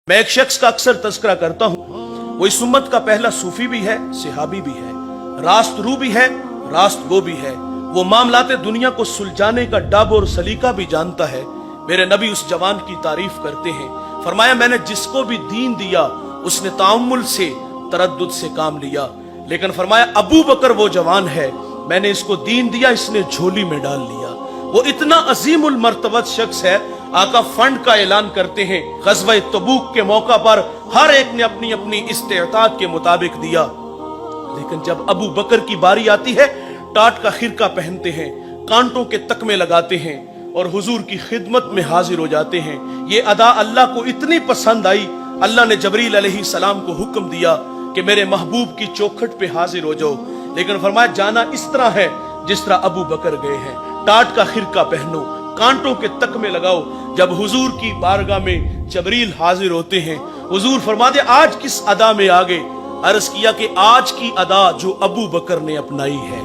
मैं एक शख्स का अक्सर तस्करा करता हूँ। वो इस उम्मत का पहला सूफी भी है, सिहाबी भी है, रास्तरू भी है, रास्तगो भी है। वो मामलाते दुनिया को सुलझाने का डब और सलीका भी जानता है। मेरे नबी उस जवान की तारीफ करते हैं, फरमाया मैंने जिसको भी दीन दिया उसने तामुल से तरद्दुद से काम लिया। लेकिन फरमाया अबू बकर वो जवान है, मैंने इसको दीन दिया, इसने झोली में डाल लिया। वो इतना अजीमुल मर्तबत शख्स है, आका फंड का ऐलान करते हैं ग़ज़वा तबूक के मौका पर हर एक ने अपनी अपनी इस्तेताद के मुताबिक दिया। लेकिन जब अबू बकर की बारी आती है, टाट का खिरका पहनते हैं, कांटों के तकमे लगाते हैं और हुजूर की खिदमत में हाजिर हो जाते हैं। ये अदा अल्लाह को इतनी पसंद आई, अल्लाह ने जबरील अलैहिस्सलाम को हुक्म दिया कि मेरे महबूब की चौखट पे हाजिर हो जाओ। लेकिन फरमाया जाना इस तरह है जिस तरह अबू बकर गए हैं। टाट का खिरका पहनो, कांटों के तकमे लगाओ। जब हुजूर की बारगाह में जबरील हाजिर होते हैं, हुजूर फरमाते आज किस अदा में आ गए? अर्ज किया कि आज की अदा जो अबू बकर ने अपनाई है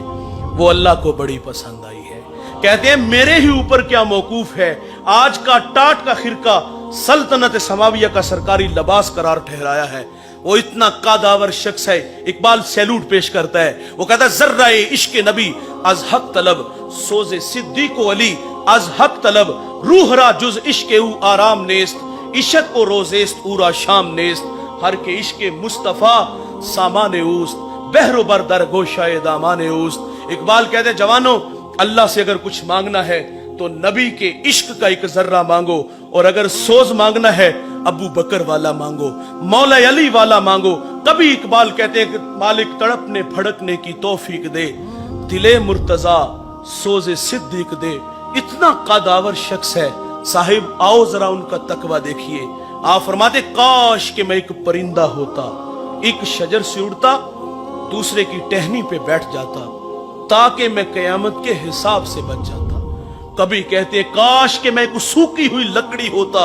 वो अल्लाह को बड़ी पसंद आई है। कहते हैं मेरे ही ऊपर क्या मौकूफ है, आज का टाट का खिरका सल्तनत समाविया का सरकारी लिबास करार ठहराया है। वो इतना कादावर शख्स है, इकबाल सैल्यूट पेश करता है। वो कहता है जर्राए इश्क नबी अज हक तलब, सोजे सिद्दीको अली अज हक तलब, रूहरा जुज इश्क ऊ आराम नेस्त, इश्क को रोजेस्त ऊरा शाम नेस्त, हर के इश्क मुस्तफा सामाने उस्त, बहरो बर दर गोशाए दामाने उस्त। इकबाल कहते हैं जवानों, अल्लाह से अगर कुछ मांगना है तो नबी के इश्क का एक जर्रा मांगो, और अगर सोज मांगना है अबू बकर वाला मांगो, मौला अली वाला मांगो। कभी इकबाल कहते हैं कि मालिक तड़पने भड़कने की तौफीक दे, दिले मुर्तजा सोजे सिद्दीक दे। इतना कादावर शख्स है साहिब, आओ जरा उनका तकवा देखिए। आप फरमाते काश कि मैं एक परिंदा होता, एक शजर से उड़ता, दूसरे की टहनी पे बैठ जाता, ताकि मैं कयामत के हिसाब से बच जाता। कभी कहते काश कि मैं कुछ सूखी हुई लकड़ी होता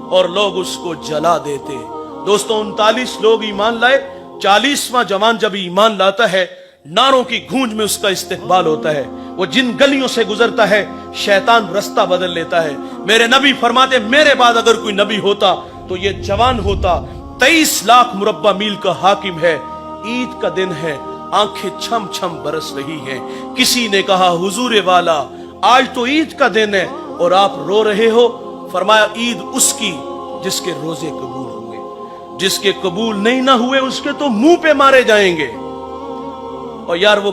और लोग उसको जला देते। दोस्तों 39 लोग ईमान लाए, 40वां जवान जब ईमान लाता है, नारों की गूंज में उसका इस्तकबाल होता है। वो जिन गलियों से गुजरता है शैतान रास्ता बदल लेता है। मेरे नबी फरमाते मेरे बाद अगर कोई नबी होता तो ये जवान होता। 23 लाख मुरब्बा मील का हाकिम है। ईद का दिन है, आंखें छम छम बरस रही हैं। किसी ने कहा हुजूर वाला आज तो ईद का दिन है और आप रो रहे हो। फरमाया ईद उसकी जिसके रोजे कबूल हुए, जिसके कबूल नहीं ना हुए उसके तो मुंह पे मारे जाएंगे। और यार वो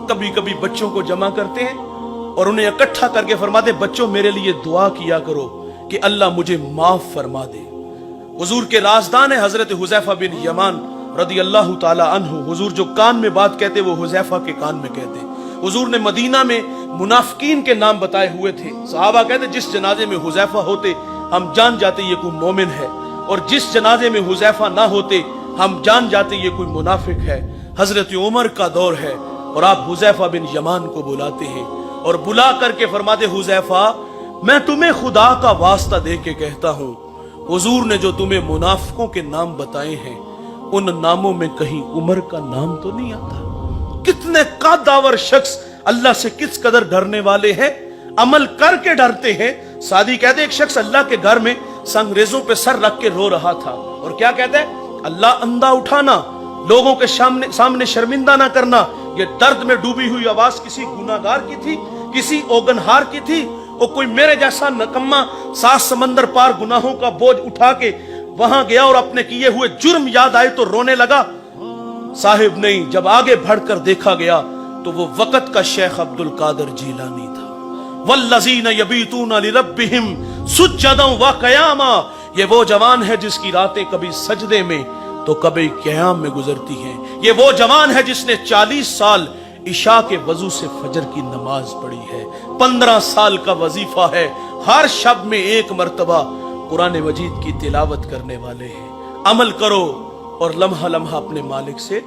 कभी कभी बच्चों को जमा करते हैं और उन्हें इकट्ठा करके फरमाते बच्चों मेरे लिए दुआ किया करो कि अल्लाह मुझे माफ फरमा दे। हुजूर के राजदान है हजरत हुजैफा बिन यमान रदी अल्लाह ताला अन्हु। हुजूर जो कान में बात कहते वो हुजैफा के कान में कहते। हुजूर ने मदीना में मुनाफिकीन के नाम बताए हुए थे। सहाबा कहते जिस जनाजे में हुजैफा होते हम जान जाते ये कोई मोमिन है, और जिस जनाजे में हुजैफा ना होते हम जान जाते ये कोई मुनाफिक है। हजरत उमर का दौर है और आप हुजैफा बिन यमान को बुलाते हैं और बुला करके फरमाते हुजैफा मैं तुम्हें खुदा का वास्ता दे के कहता हूँ, हुजूर ने जो तुम्हें मुनाफिकों के नाम बताए हैं उन नामों में कहीं उमर का नाम तो नहीं आता। कितने कादावर शख्स अल्लाह से किस कदर डरने वाले हैं, अमल करके डरते हैं। सादी कहते एक शख्स अल्लाह के घर में संगरेजों पे सर रख के रो रहा था और क्या कहते हैं अल्लाह अंधा उठाना, लोगों के सामने शर्मिंदा ना करना। ये दर्द में डूबी हुई आवाज किसी गुनाहगार की थी, किसी ओगनहार की थी। और कोई मेरे जैसा नकम्मा 7 समंदर पार गुनाहों का बोझ उठा के वहां गया और अपने किए हुए जुर्म याद आए तो रोने लगा? साहिब नहीं, जब आगे बढ़कर देखा गया तो वो वक्त का शेख अब्दुल कादिर जीलानी था। वल्लज़ीना यबीतूना लिरब्बिहिम सुज्जदन व क़यामा। ये वो जवान है जिसकी रातें कभी सजदे में तो कभी क़याम में गुजरती हैं। ये वो जवान है जिसने 40 साल इशा के वजू से फजर की नमाज पढ़ी है। 15 साल का वजीफा है, हर शब में 1 मर्तबा कुरान मजीद की तिलावत करने वाले हैं। अमल करो और लम्हा लम्हा अपने मालिक से